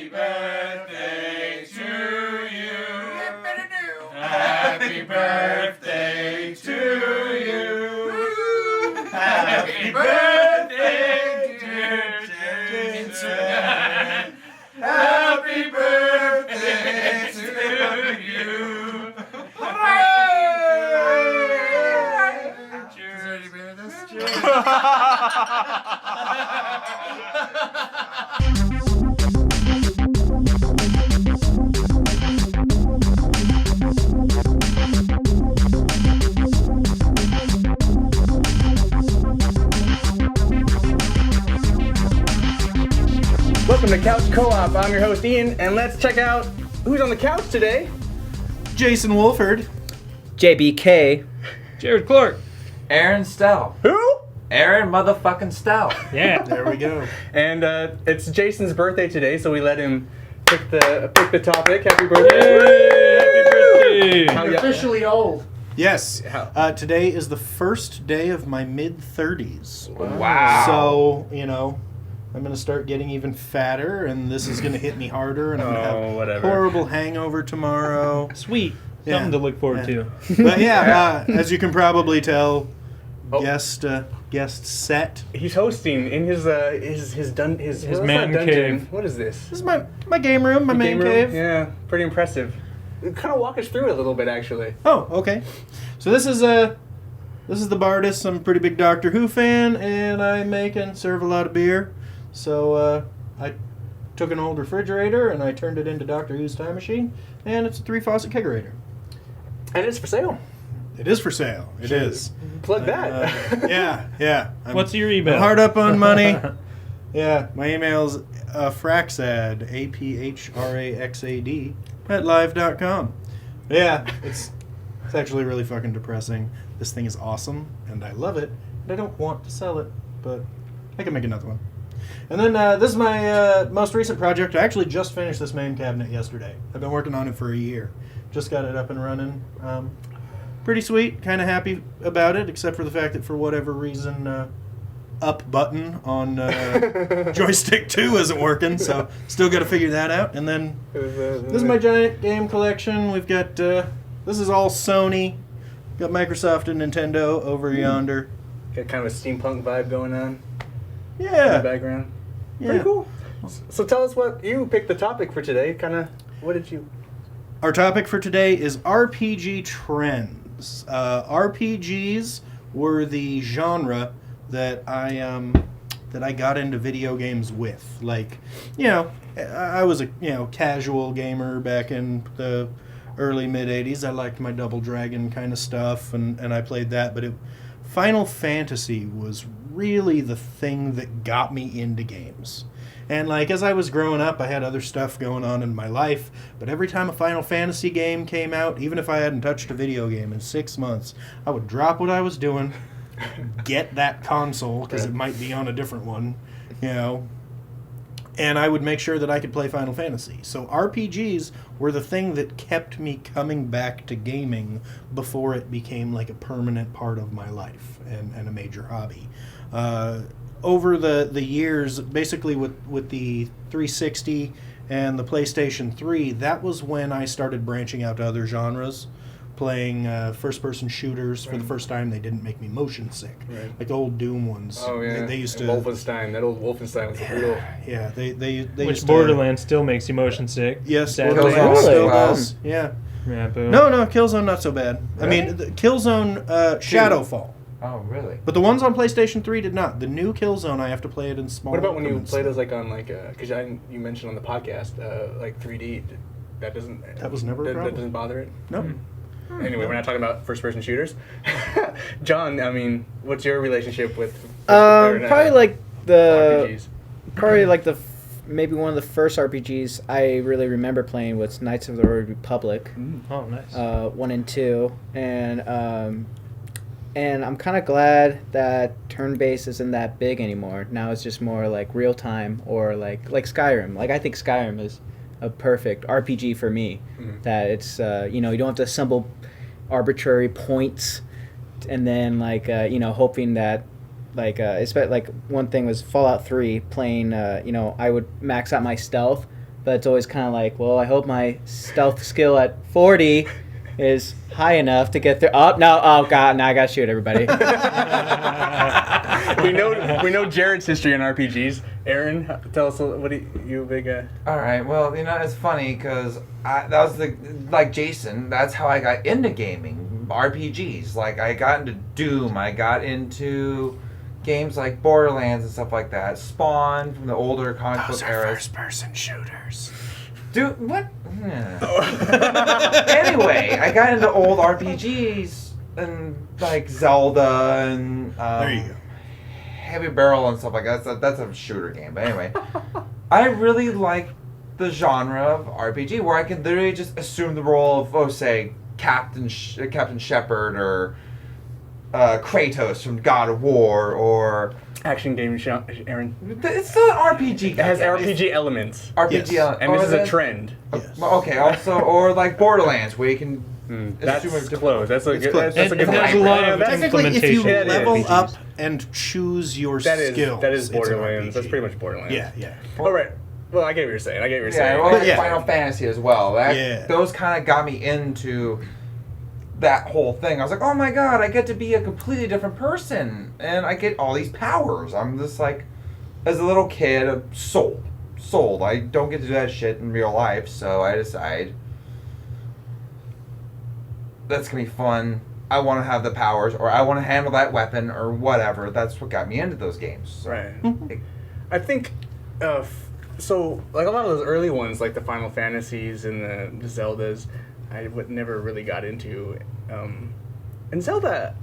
Happy birthday to you. Happy birthday to you. Happy birthday, dear Jason. Happy birthday to you. Welcome to Couch Co-op. I'm your host Ian, and let's check out who's on the couch today. Jason Wolford. JBK. Jared Clark. Aaron Stell. Who? Aaron motherfucking Stell. Yeah. There we go. And it's Jason's birthday today, so we let him pick the topic. Happy birthday! Happy birthday! How You're young- officially old. Yes. Today is the first day of my mid-30s. Wow. So, I'm going to start getting even fatter, and this is going to hit me harder, and I'm going to have whatever. horrible hangover tomorrow. Sweet. Yeah. Something to look forward to. But yeah, as you can probably tell, Oh. guest set. He's hosting in his man man cave. What is this? This is my game room, my main Game room? cave. Yeah, pretty impressive. Kind of walk us through it a little bit, actually. Oh, okay. So this is the Bardis. I'm a pretty big Doctor Who fan, and I make and serve a lot of beer. So I took an old refrigerator and I turned it into Doctor Who's time machine, and it's a 3-faucet kegerator. And it's for sale. It is for sale. It is. Plug that. Yeah. What's your email? I'm hard up on money. Yeah, my email's fraxad, APHRAXAD, @live.com. Yeah, it's actually really fucking depressing. This thing is awesome, and I love it, and I don't want to sell it, but I can make another one. And then this is my most recent project. I actually just finished this main cabinet yesterday. I've been working on it for a year. Just got it up and running. Pretty sweet. Kind of happy about it, except for the fact that for whatever reason, up button on joystick 2 isn't working. So still got to figure that out. And then this is my giant game collection. We've got this is all Sony. Got Microsoft and Nintendo over yonder. Got kind of a steampunk vibe going on in the Yeah. background. Yeah. Pretty cool. So tell us what you picked the topic for today. What did you... Our topic for today is RPG trends. RPGs were the genre that I got into video games with. Like, I was a casual gamer back in the early mid '80s. I liked my Double Dragon kind of stuff, and I played that. But Final Fantasy was really the thing that got me into games. And as I was growing up, I had other stuff going on in my life, but every time a Final Fantasy game came out, even if I hadn't touched a video game in 6 months, I would drop what I was doing, get that console, because it might be on a different one, and I would make sure that I could play Final Fantasy. So RPGs were the thing that kept me coming back to gaming before it became a permanent part of my life and a major hobby. Over the years, basically with the 360 and the PlayStation 3, that was when I started branching out to other genres, playing first-person shooters. For the first time, they didn't make me motion sick, like the old Doom ones. Oh, yeah. They used to... Wolfenstein. That old Wolfenstein was brutal. Yeah, they Which used to... Borderlands still makes you motion sick. Yes, Sadly. Borderlands Killzone still as well. does. Yeah. Yeah, boo. No, Killzone not so bad. I mean, Killzone Shadowfall. Oh, really? But the ones on PlayStation 3 did not. The new Killzone, I have to play it in small What about when you increments. play those on because you mentioned on the podcast 3D? That doesn't. That was never a problem. That doesn't bother it. No. Anyway, we're not talking about first-person shooters. John, what's your relationship with? Probably RPGs. maybe one of the first RPGs I really remember playing was Knights of the Old Republic. Oh, nice. 1 and 2, and I'm kind of glad that turn-based isn't that big anymore. Now it's just more real time or like Skyrim. I think Skyrim is a perfect RPG for me. Mm-hmm. That it's you don't have to assemble arbitrary points and then hoping that one thing was Fallout 3 playing I would max out my stealth but it's always kind of like, well, I hope my stealth skill at 40 is high enough to get through. Oh no! Oh god! Now I gotta shoot everybody. we know Jared's history in RPGs. Aaron, tell us what you big. All right. Well, it's funny because that was like Jason. That's how I got into gaming, RPGs. Like I got into Doom. I got into games like Borderlands and stuff like that. Spawn from the older comic book eras. First-person shooters. Dude, what? Anyway, I got into old RPGs and like Zelda and There you go. Heavy Barrel and stuff like that. That's a shooter game. But anyway, I really like the genre of RPG where I can literally just assume the role of, say, Captain Shepard or Kratos from God of War or... Action game, Aaron. It's still an RPG. It has RPG elements. RPG Yes. And this is a trend. Yes. Okay, also, or like Borderlands, where you can That's assume close. That's a It's good. close. That's a It good has one. a lot of Technically, if you implementation. level RPGs. up and choose your skills, That is it's an Borderlands. That's RPG. pretty much Borderlands. Yeah. All right. Well, I get what you're saying. Yeah, well, like Yeah. Final Fantasy as well. Those kind of got me into that whole thing. I was like, oh my god, I get to be a completely different person, and I get all these powers. I'm just like, as a little kid, sold. I don't get to do that shit in real life, so I decide that's gonna be fun. I want to have the powers, or I want to handle that weapon, or whatever. That's what got me into those games. So, Right. I think, so like a lot of those early ones, like the Final Fantasies and the Zeldas, I never really got into. And Zelda,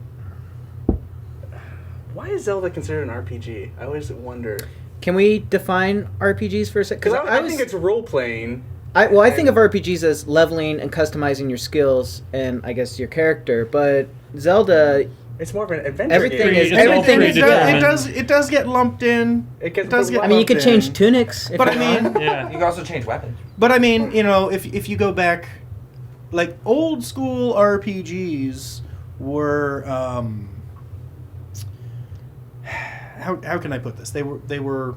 why is Zelda considered an RPG? I always wonder. Can we define RPGs for a second? Because I think it's role playing. I think of RPGs as leveling and customizing your skills and I guess your character, but Zelda, It's more of an adventure Everything game. is- It's all everything is- predetermined. It does get lumped in. It gets- does get I mean, you could lumped in. change tunics. If But you I mean, want. Yeah. You can also change weapons. But I mean, if you go back, like old school RPGs were, how can I put this? They were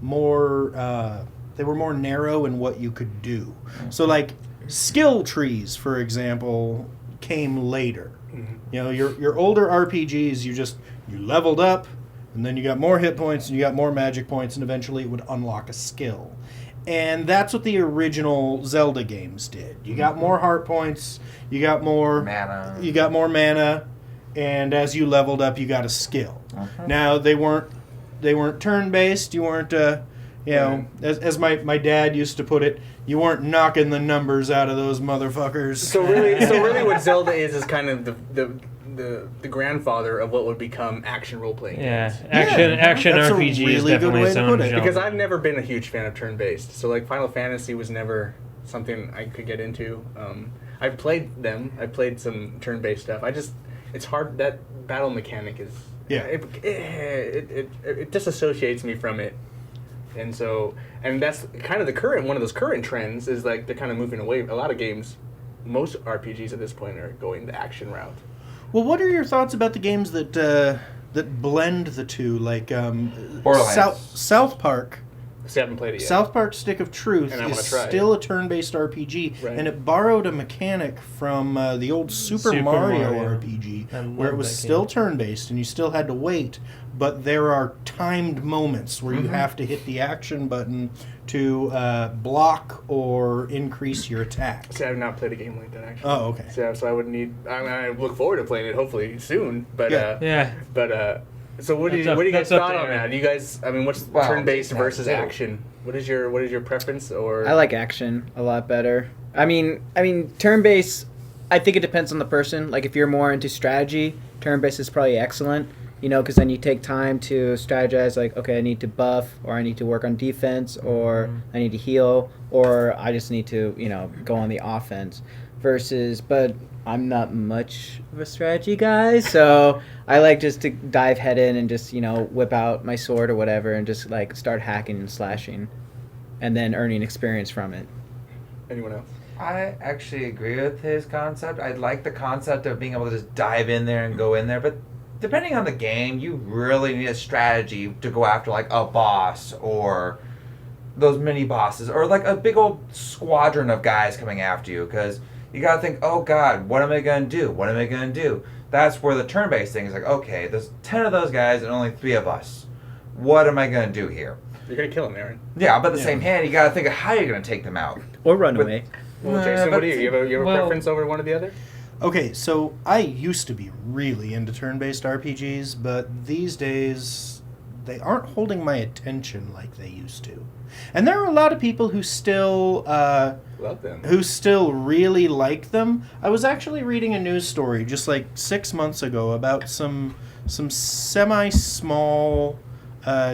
more narrow in what you could do. So like skill trees, for example, came later. Your older RPGs, you leveled up, and then you got more hit points, and you got more magic points, and eventually it would unlock a skill. And that's what the original Zelda games did. You got more heart points, you got more mana, and as you leveled up, you got a skill. Now they weren't turn-based. You weren't, as my dad used to put it, you weren't knocking the numbers out of those motherfuckers. So really, what Zelda is kind of the grandfather of what would become action role playing games. Yeah, action that's a RPG is really good definitely way its to own put it. genre. Because I've never been a huge fan of turn-based. So like Final Fantasy was never something I could get into. I played them. I played some turn-based stuff. It's hard. That battle mechanic is it disassociates me from it. And that's kind of one of those current trends is like they're kind of moving away. A lot of games, most RPGs at this point are going the action route. Well, what are your thoughts about the games that blend the two, like Borderlands. South Park? See, I haven't played it yet. South Park Stick of Truth And I wanna is try it. still a turn-based RPG, Right. and it borrowed a mechanic from the old Super Mario RPG, I where it love was that still game. turn-based, and you still had to wait, but there are timed moments where you have to hit the action button to block or increase your attack. See, I've not played a game like that actually. Oh, okay. So I would need. I look forward to playing it hopefully soon. But Yeah. So what do you That's up- guys that's up thought to on Aaron. that? Do you guys? I mean, what's Well, turn-based yeah, versus yeah. action? What is your preference? Or I like action a lot better. I mean, turn-based, I think it depends on the person. Like, if you're more into strategy, turn-based is probably excellent, because then you take time to strategize, like, okay, I need to buff, or I need to work on defense, or I need to heal, or I just need to, go on the offense. But I'm not much of a strategy guy, so I like just to dive head in and just, whip out my sword or whatever and just, like, start hacking and slashing, and then earning experience from it. anyone else? I actually agree with his concept. I like the concept of being able to just dive in there and go in there, but depending on the game, you really need a strategy to go after like a boss or those mini bosses, or like a big old squadron of guys coming after you, because you gotta think, oh god, what am I gonna do? What am I gonna do? That's where the turn-based thing is like, okay, there's 10 of those guys and only 3 of us. What am I gonna do here? You're gonna kill him, Aaron. Yeah, but at the same hand, you gotta think of how you're gonna take them out. Or run But- away. Well, Jason, what do you have? You have a well- preference over one or the other? Okay, so I used to be really into turn-based RPGs, but these days they aren't holding my attention like they used to. And there are a lot of people who still Love them. really like them. I was actually reading a news story just like 6 months ago about some semi-small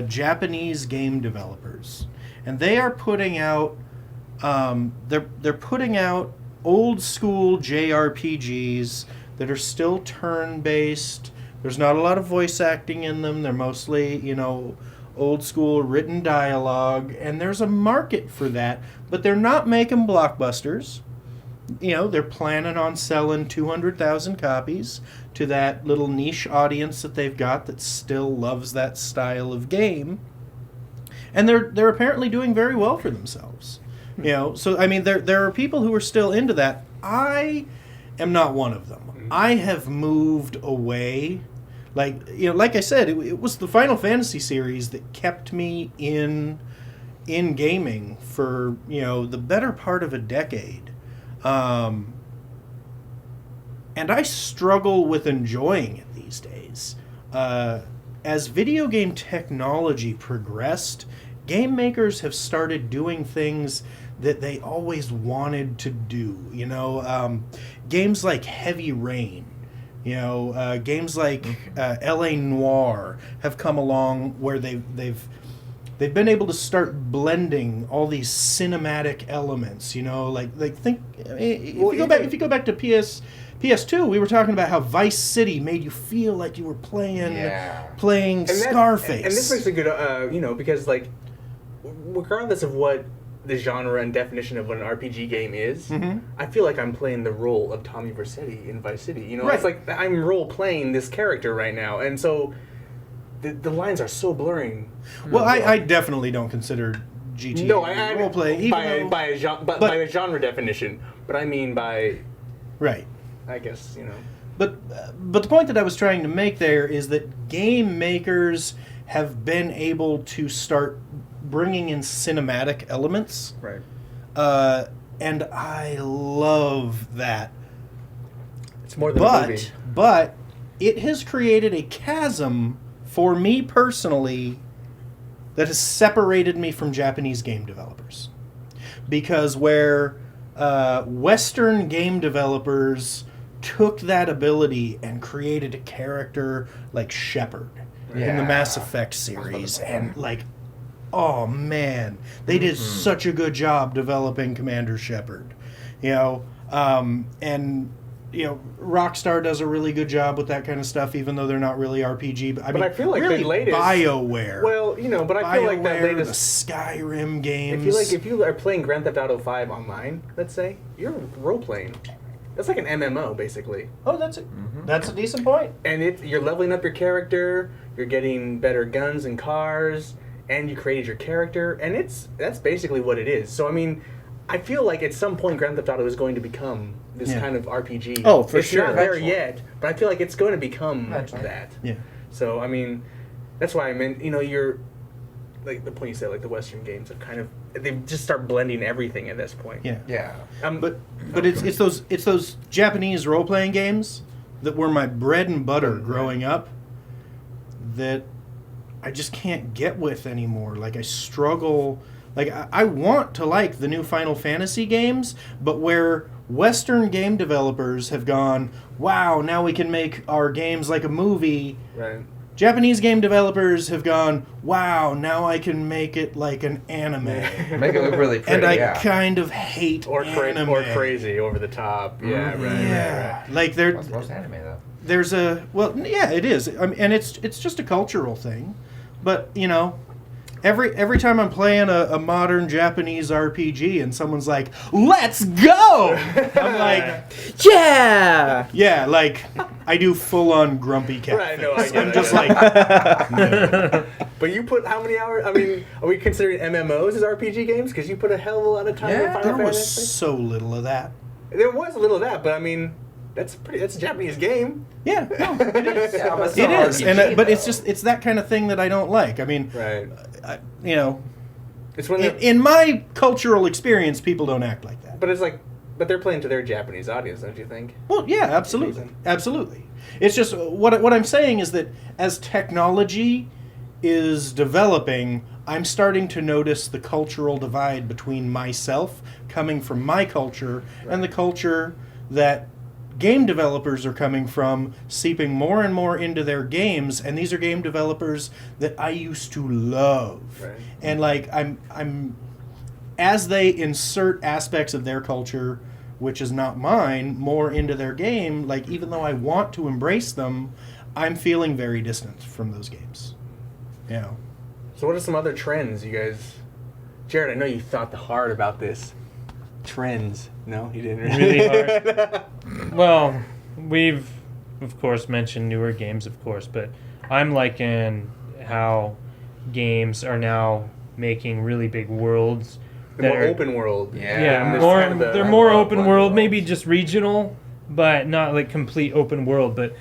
Japanese game developers, and they are putting out they're putting out old school JRPGs that are still turn-based. There's not a lot of voice acting in them. They're mostly, old school written dialogue, and there's a market for that, but they're not making blockbusters. They're planning on selling 200,000 copies to that little niche audience that they've got that still loves that style of game. And they're apparently doing very well for themselves. So I mean, there are people who are still into that. I am not one of them. I have moved away. Like I said, it was the Final Fantasy series that kept me in gaming for the better part of a decade, and I struggle with enjoying it these days. As video game technology progressed, game makers have started doing things that they always wanted to do. Games like Heavy Rain, games like L.A. Noire have come along where they've been able to start blending all these cinematic elements. If you go back to PS2, we were talking about how Vice City made you feel like you were playing Scarface. And this makes a good, because regardless of what the genre and definition of what an RPG game is, I feel like I'm playing the role of Tommy Vercetti in Vice City. Right. It's like I'm role playing this character right now, and so the lines are so blurring. Well, I definitely don't consider GTA role play by a genre definition, but I mean by right. I guess But the point that I was trying to make there is that game makers have been able to start bringing in cinematic elements. Right. And I love that. It's more than a movie. But it has created a chasm for me personally that has separated me from Japanese game developers. Because where Western game developers took that ability and created a character like Shepard in the Mass Effect series, and oh man, they did such a good job developing Commander Shepard, and Rockstar does a really good job with that kind of stuff, even though they're not really RPG. But I feel like really the latest BioWare. Well, but I feel like that latest the Skyrim games. If you are playing Grand Theft Auto 5 online, let's say you're role playing. That's like an MMO, basically. Oh, that's it. That's a decent point. And you're leveling up your character, you're getting better guns and cars, and you created your character, and that's basically what it is. So, I mean, I feel like at some point Grand Theft Auto is going to you this kind of RPG. Oh, for it's sure. It's not there yet, but I feel like it's going to become that. Yeah. So, I mean, that's why I meant, you're, like the point you said, like the Western games have they just start blending everything at this point. Yeah. Yeah. But it's those Japanese role playing games that were my bread and butter growing up that I just can't get with anymore. Like I struggle. Like I want to like the new Final Fantasy games, but where Western game developers have gone, wow, now we can make our games like a movie. Right. Japanese game developers have gone, wow, now I can make it like an anime. Make it look really pretty. And I kind of hate anime. Or crazy, over the top. Yeah, right. Like That's most anime though. there's a it is. I mean, and it's just a cultural thing, but every time I'm playing a modern Japanese RPG and someone's like, "Let's go," I'm like, yeah, like I do full on grumpy cat. Right, no, I face. get I'm it, just I like, no. But you put how many hours? I mean, are we considering MMOs as RPG games? Because you put a hell of a lot of time in Yeah, Final There was Fantasy. so little of that. There was a little of that, but I mean, that's a Japanese game. Yeah, no, it is. Yeah, but it's It not is, RPG, but it's though. it's that kind of thing that I don't like. I mean, Right. you know, It's when in my cultural experience, people don't act like that. but it's like, but they're playing to their Japanese audience, don't you think? Well, yeah, absolutely, absolutely. It's just what I'm saying is that as technology is developing, I'm starting to notice the cultural divide between myself, coming from my culture, and the culture that game developers are coming from, seeping more and more into their games. And these are game developers that I used to love. Right. And like I'm as they insert aspects of their culture, which is not mine, more into their game, like even though I want to embrace them, I'm feeling very distant from those games. You know. So what are some other trends you guys? Jared, I know you thought hard about this. Trends. No, you didn't. Really hard. Well, we've of course mentioned newer games, of course, but I'm liking how games are now making really big worlds that More are open world. yeah, There's more kind of the- they're I more love open open world, worlds. maybe just regional, but not like complete open world. But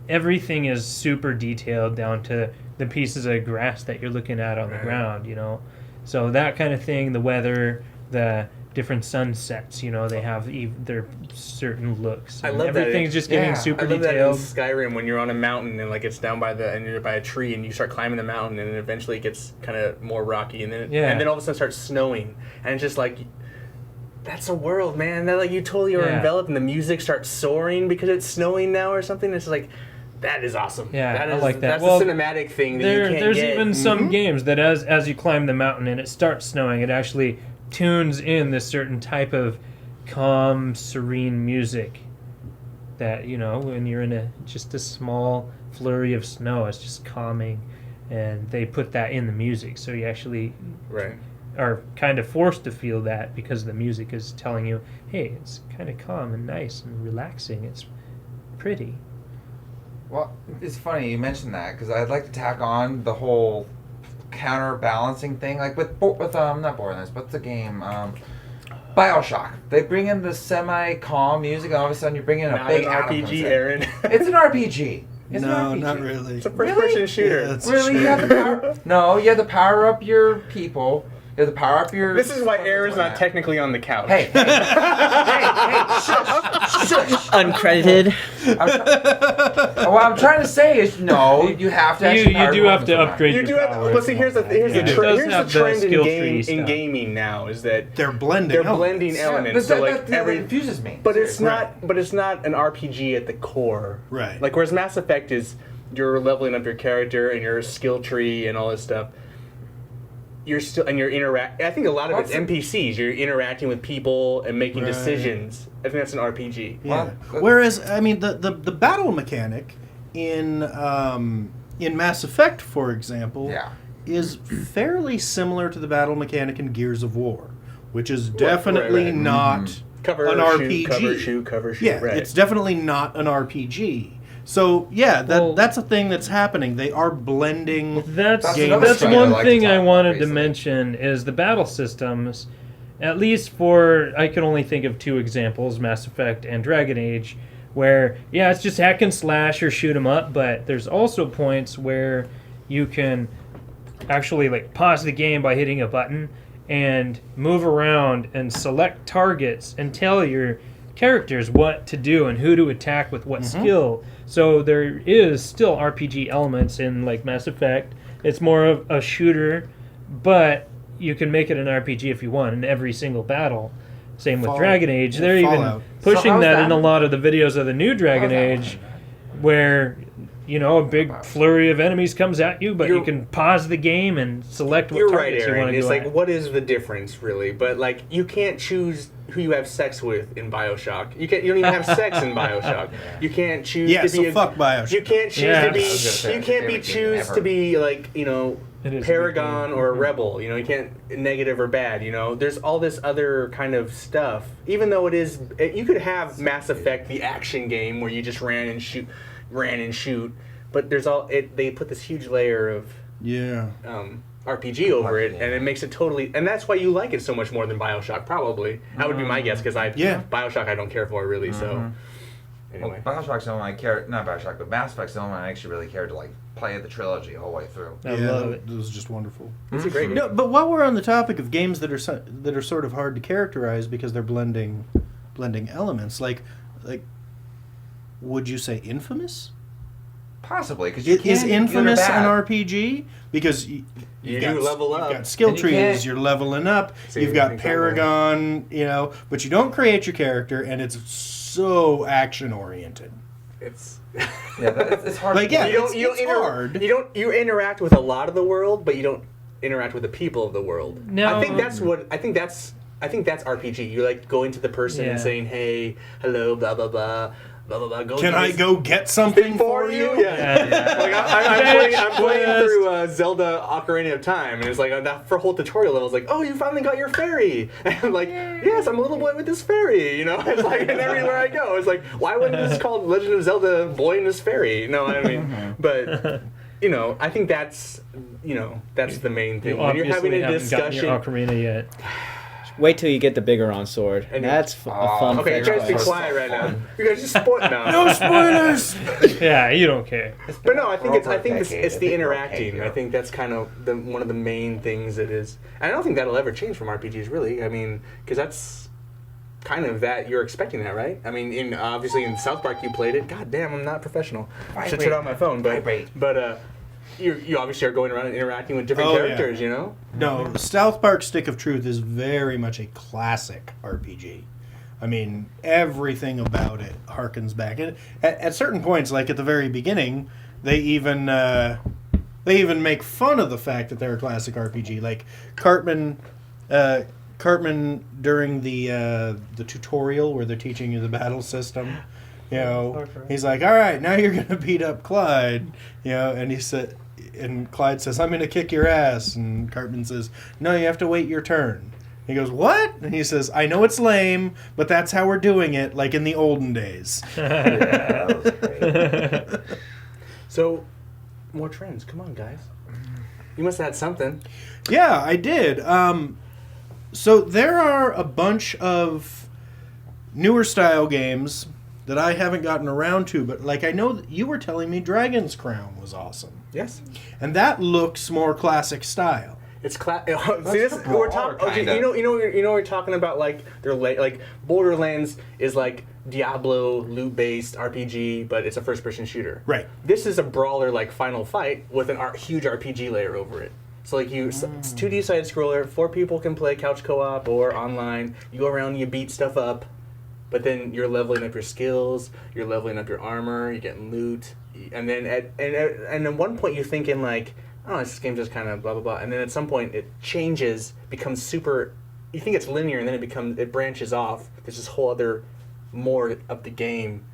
everything is super detailed down to the pieces of grass that you're looking at on the Right. ground, you know. So that kind of thing, the weather, the different sunsets, you know, they have their certain looks. I And love that. everything's just getting Yeah, super I love that in detailed. Skyrim when you're on a mountain and like it's down by and you're by a tree and you start climbing the mountain and then eventually it gets kind of more rocky and then Yeah. and then all of a sudden it starts snowing and it's just like that's a world, man. That like you totally are Yeah. enveloped and the music starts soaring because it's snowing now or something. It's like that is awesome. Yeah, that I is, like that. That's Well, a cinematic thing that you can't There's get. even some games that as you climb the mountain and it starts snowing, it actually tunes in this certain type of calm, serene music that, you know, when you're in just a small flurry of snow, it's just calming, and they put that in the music, so you actually Right. are kind of forced to feel that because the music is telling you, hey, it's kind of calm and nice and relaxing, it's pretty. Well, it's funny you mentioned that because I'd like to tack on the whole counterbalancing thing, like with not Borderlands, but the game BioShock. They bring in the semi-calm music, and all of a sudden you bring in a Not big an atom comes RPG, in. Aaron. It's an RPG. It's No, an RPG. not really. It's a first-person shooter. Yeah, that's Really, you have to power. No, you have to power up your people. You have to power up your. This is why Aaron's not technically on the couch. Hey, hey, hey, shush, shush. Uncredited. What I'm trying to say is, no, you have to. Actually You power do your have to weapons on upgrade You your do have, powers but see, here's the and all that. here's the It trend. does Here's have the trend skill in tree in stuff. gaming now is that They're blending. they're elements. blending Yeah, elements. but So like that every, confuses me. but it's Seriously. not it's not an RPG at the core. Right. Like whereas Mass Effect is you're leveling up your character and your skill tree and all this stuff. You're still and you're interact. I think a lot of it's What's NPCs. You're interacting with people and making Right. decisions. I think that's an RPG. Yeah. Well, Whereas, I mean, the battle mechanic in Mass Effect, for example, Yeah. is fairly similar to the battle mechanic in Gears of War, which is definitely right. not Cover, an shoot, RPG. cover, shoot, cover, shoot. Yeah, right. it's definitely not an RPG. So yeah, Well- that's a thing that's happening. They are blending. That's Games. that's Another one trend I like to thing talk I about, wanted to basically. mention is the battle systems. At least for I can only think of two examples: Mass Effect and Dragon Age, where yeah, it's just hack and slash or shoot 'em up. But there's also points where you can actually like pause the game by hitting a button and move around and select targets and tell your characters what to do and who to attack with what skill. So there is still RPG elements in like Mass Effect. It's more of a shooter, but you can make it an RPG if you want in every single battle. Same with Fall- Dragon Age. yeah, They're even Fallout. So pushing how's that that? in a lot of the videos of the new Dragon How's that Age, where you know a big flurry of enemies comes at you, but you You're- can pause the game and select what You're right, targets you want Aaron. to It's go like, at. what is the difference, really? But like, you can't choose who you have sex with in Bioshock. You can't. You don't even have sex in Bioshock. You can't choose Yeah, to so be. fuck Bioshock. You can't choose Yeah. to be. I was gonna say, You can't be favorite game choose ever. to be like It is a paragon good game. or a rebel. You know, you can't negative or bad. You know, there's all this other kind of stuff. Even though you could have Mass Effect, the action game where you just ran and shoot, but they put this huge layer of RPG over it, and it makes it totally. And that's why you like it so much more than BioShock, probably. That would be my guess, because BioShock I don't care for really. So anyway, BioShock's the only one I care. Not BioShock, but Mass Effect's the only one I actually really cared to like play the trilogy the whole way through. I love it. It was just wonderful. it's a great game. No, but while we're on the topic of games that are sort of hard to characterize because they're blending elements, like would you say Infamous? Possibly, because Is Infamous an RPG? Because you do level up. You've got skill And you can't- trees. You're leveling up. So You've you got can Paragon. You know, but you don't create your character, and it's so action oriented. It's it's hard. Like, to yeah, play. it's hard. You interact with a lot of the world, but you don't interact with the people of the world. No. I think that's RPG. You like going to the person and saying, "Hey, hello, blah blah blah, blah blah blah." Can I go get something for you? Yeah. Like I'm playing through Zelda Ocarina of Time, and it's like that for whole tutorial level. It's like, "Oh, you finally got your fairy," and I'm like, "Yes, I'm a little boy with this fairy." You know, it's like, and everywhere I go, it's like, "Why wouldn't this called Legend of Zelda Boy and His Fairy?" You know what I mean? But you know, I think that's the main thing. You When you're having a haven't gotten discussion. your Ocarina yet. Wait till you get the Bigoron sword. And That's a fun Okay, thing. you guys be quiet right now. You guys just spoil now. No spoilers. Yeah, you don't care. But no, I think For over a it's decade, the I think we're okay interacting. here. I think that's kind of one of the main things it is. And I don't think that'll ever change from RPGs, really. I mean, because that's kind of that you're expecting that, right? I mean, obviously in South Park you played it. God damn, I'm not professional. I should turn on my phone, but you obviously are going around and interacting with different characters, you know? No, South Park Stick of Truth is very much a classic RPG. I mean, everything about it harkens back. At certain points, like at the very beginning, they even make fun of the fact that they're a classic RPG. Like Cartman during the tutorial where they're teaching you the battle system. You know, he's like, "All right, now you're gonna beat up Clyde." You know, and Clyde says, "I'm gonna kick your ass," and Cartman says, "No, you have to wait your turn." He goes, "What?" And he says, "I know it's lame, but that's how we're doing it, like in the olden days." Yeah, that was great. So, more trends. Come on, guys. You must have had something. Yeah, I did. So there are a bunch of newer style games that I haven't gotten around to, but like I know that you were telling me Dragon's Crown was awesome. Yes. And that looks more classic style. It's See, this the we're brawler, talking. Okay, kinda. we're talking about like like Borderlands is like Diablo loot based RPG, but it's a first person shooter. Right. This is a brawler like Final Fight with an huge RPG layer over it. So like it's 2D side scroller, 4 people can play couch co-op or online. You go around, you beat stuff up, but then you're leveling up your skills, you're leveling up your armor, you're getting loot, and then at one point you're thinking like, oh, this game just kind of blah blah blah, and then at some point it changes, becomes super. You think it's linear, and then it branches off. There's this whole other more of the game,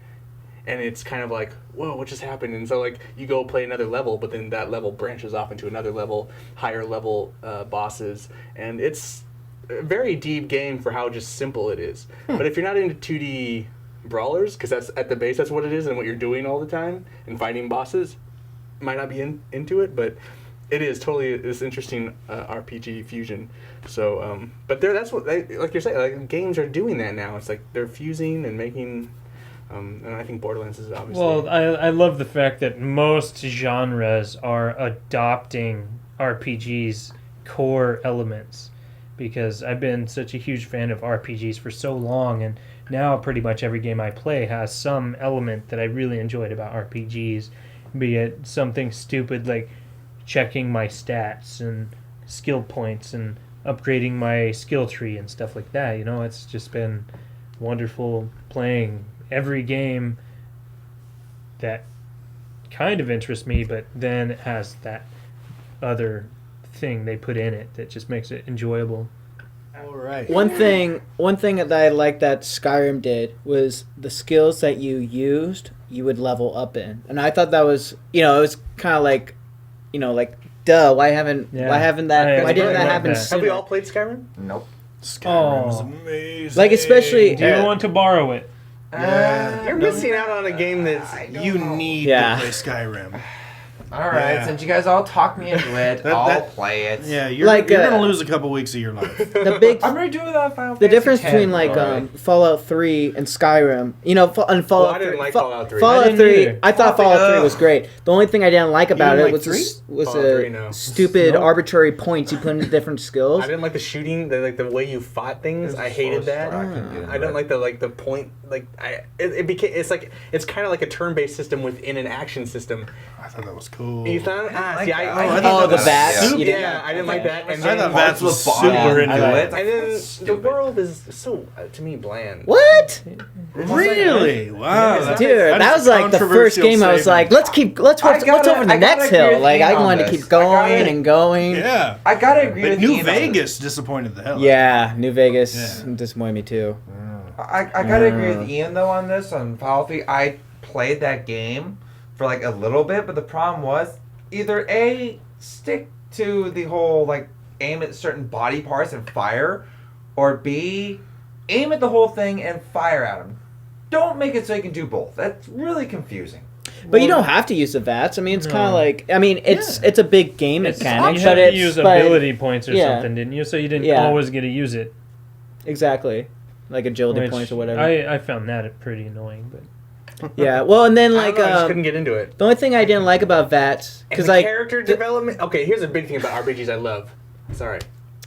and it's kind of like, whoa, what just happened? And so like you go play another level, but then that level branches off into another level, higher level bosses, and it's a very deep game for how just simple it is. But if you're not into 2D brawlers, because that's at the base, that's what it is, and what you're doing all the time, and fighting bosses, might not be into it, but it is totally this interesting RPG fusion. So, but that's what like you're saying, like games are doing that now. It's like they're fusing and making. And I think Borderlands is obviously. Well, I love the fact that most genres are adopting RPGs' core elements, because I've been such a huge fan of RPGs for so long, and now pretty much every game I play has some element that I really enjoyed about RPGs, be it something stupid like checking my stats and skill points and upgrading my skill tree and stuff like that. You know, it's just been wonderful playing every game that kind of interests me, but then it has that other thing they put in it that just makes it enjoyable. All right. One thing that I liked that Skyrim did was the skills that you used, you would level up in. And I thought that was, it was kind of like, like duh, why haven't Yeah. why I didn't that agree with happen that. sooner? Have we all played Skyrim? Nope. Skyrim's Oh. amazing. Like, especially- Do you want to borrow it? You're missing out on a game that's. You need Yeah. to play Skyrim. All right, Yeah. since you guys all talk me into it, I'll that- play it. Yeah, you're, Like, you're gonna lose a couple weeks of your life. The big I'm gonna do that. Final the Fantasy difference 10, between like alright. Fallout 3 and Skyrim, you know, and Fallout I didn't 3, like Fallout 3. I Fallout didn't 3, either. I thought Fallout 3 was great. The only thing I didn't like about didn't it like was 3? Fallout 3, no. stupid No. arbitrary points you put into different skills. I didn't like the shooting, the way you fought things. It's I hated so that. slow, I couldn't get I into don't it. like the point. It became. It's kind of like a turn-based system within an action system. I thought that was cool. You thought? like See, that. I I hate thought the that was bats. super- You didn't Yeah, I didn't like that. And I then, thought Vats was Parts of the super bottom, into I it. like and then the stupid. world is so, to me, bland. What? Really? Wow. Yeah, that's- Dude, that was like the first controversial game I was like, statement. let's I what's gotta- over the I gotta next agree hill. with Like, Ian I on wanted to this. keep going I gotta- and going. Yeah. I gotta agree But with New Ian on this. Vegas disappointed the hell. out of me. Yeah, New Vegas Yeah. disappointed me too. I gotta agree with Ian though on this on Fallout 3. I played that game for like a little bit, but the problem was either A, stick to the whole like aim at certain body parts and fire, or B, aim at the whole thing and fire at them. Don't make it so you can do both. That's really confusing. But you don't have to use the VATS. I mean, it's kind of No. like, I mean, it's a big game It's, mechanic, you but had to it's use but- ability points or yeah. something, didn't you? So you didn't Yeah. always get to use it. Exactly, like agility Which points or whatever. I found that pretty annoying, but Yeah, well, and then I like don't know, I just couldn't get into it. the only thing I didn't like about VATS Because because like character development. Okay, here's a big thing about RPGs I love. Sorry,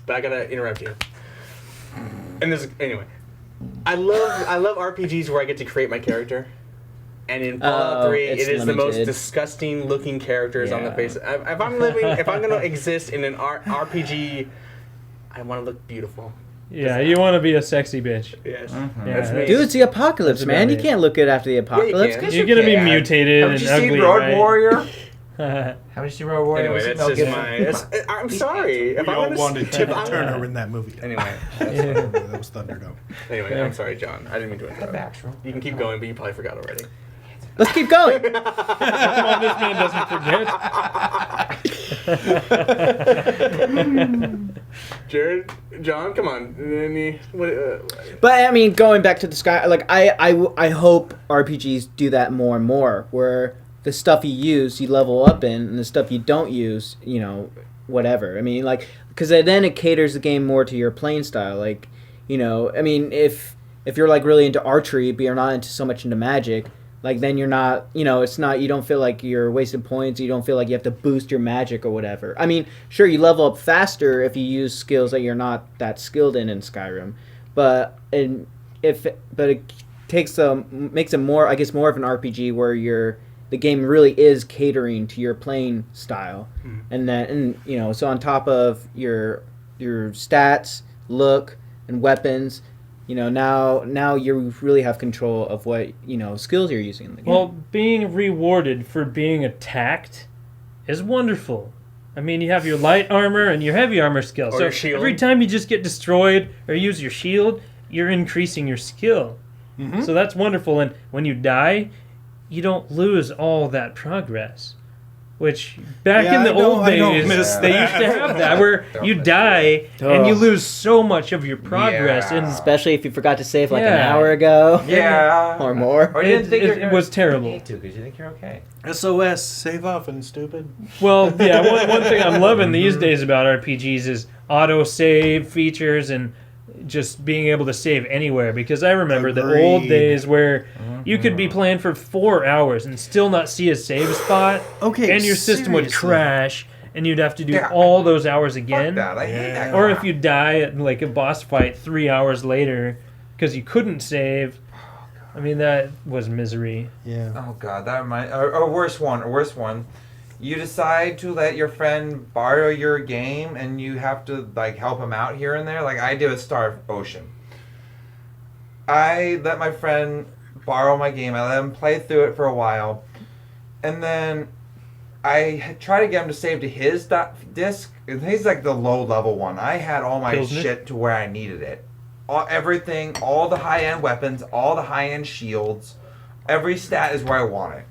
but I gotta interrupt you. And this anyway, I love RPGs where I get to create my character. And in Fallout 3, it it's is the most limited. disgusting looking characters on the Yeah. face. If I'm gonna exist in an RPG, I want to look beautiful. yeah, you want to be a sexy bitch. Yes, Mhm. that's Yeah. me. dude, it's the apocalypse, That's man. about You it. can't look good after the apocalypse. can. You're gonna be can. mutated Haven't and you ugly, seen Road right? Warrior? Haven't you seen Road Warrior? Anyway, With that's Mel just Gibson? my. I'm sorry. We If I'm all gonna, wanted if Tina I'm- Turner in that movie. Anyway, That was Thunderdome. anyway, I'm sorry, John. I didn't mean to The interrupt. backstrom. You can keep going, but you probably forgot already. Let's keep going. Come on, this man doesn't forget. Jared, John, come on. But I mean, going back to the sky, like I hope RPGs do that more and more, where the stuff you use you level up in, and the stuff you don't use, you know, whatever. I mean, like, because then it caters the game more to your playing style. Like, you know, I mean, if you're like really into archery, but you're not into so much into magic, like then you're not, you know, it's not, you don't feel like you're wasting points. You don't feel like you have to boost your magic or whatever. I mean, sure, you level up faster if you use skills that you're not that skilled in Skyrim, but it takes makes it more, I guess, more of an RPG where the game really is catering to your playing style, and you know, so on top of your stats, look, and weapons. You know, now you really have control of what, you know, skills you're using in the game. Well, being rewarded for being attacked is wonderful. I mean, you have your light armor and your heavy armor skills. Or So your shield. every time you just get destroyed or use your shield, you're increasing your skill. Mm-hmm. So that's wonderful. And when you die, you don't lose all that progress. Which back Yeah, in the I don't- old I don't days, miss they used to have that where you die and you lose so much of your progress. Yeah. And Especially if you forgot to save like an Yeah. hour ago. Yeah. Or more. Or you didn't think it was terrible. need to because you think you're okay. SOS, save often, stupid. Well, yeah, one thing I'm loving these days about RPGs is auto-save features and just being able to save anywhere. Because I remember the old Agreed. days where you could be playing for 4 hours and still not see a save spot. Okay, And your system would seriously. crash and you'd have to do Yeah. all those hours Fuck again. that. I hate that. Or crap. if you die at like a boss fight 3 hours later because you couldn't save. I mean, that was misery. Yeah. Oh god, that reminds. A worse one. You decide to let your friend borrow your game, and you have to like help him out here and there. Like I did with Star Ocean. I let my friend borrow my game. I let him play through it for a while, and then I tried to get him to save to his disc. He's like the low level one. I had all my Pilsner? shit to where I needed it. Everything, all the high end weapons, all the high end shields. Every stat is where I want it.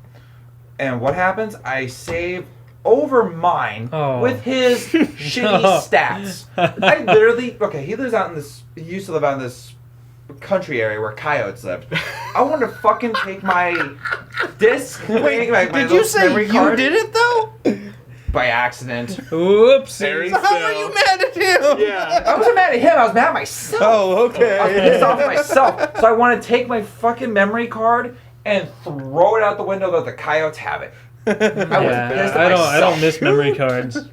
And what happens? I save over mine with his shitty stats. I literally he lives out in this. He used to live out in this country area where coyotes lived. I wanted to fucking take my disc. Wait, my did you say memory you card did it though? by accident? Oops. So how are you mad at him? Yeah. I wasn't mad at him. I was mad at myself. Oh, okay. I was pissed off at myself. So I want to take my fucking memory card and throw it out the window. Let the coyotes have it. I was pissed at I don't myself. miss memory cards.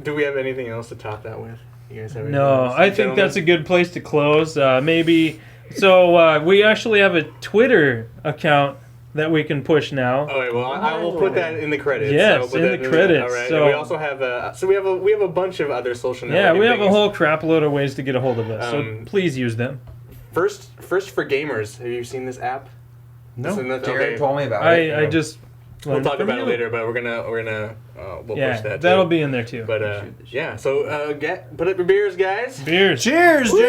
Do we have anything else to top that with? You guys have anything No, else? I think that's a good place to close. Maybe. So we actually have a Twitter account that we can push now. All right. Well, I will put that in the credits. Yes, I'll put in that the credits. All right. So and we also have we have a bunch of other social networking Yeah, we have a things. whole crap load of ways to get a hold of us. So please use them. First for gamers. Have you seen this app? No. Jared told me about it. I just. We'll learned talk from about you. it later, but we'll push that. That'll too. be in there too. But yeah, so put up your beers, guys. Beers. Cheers, dude.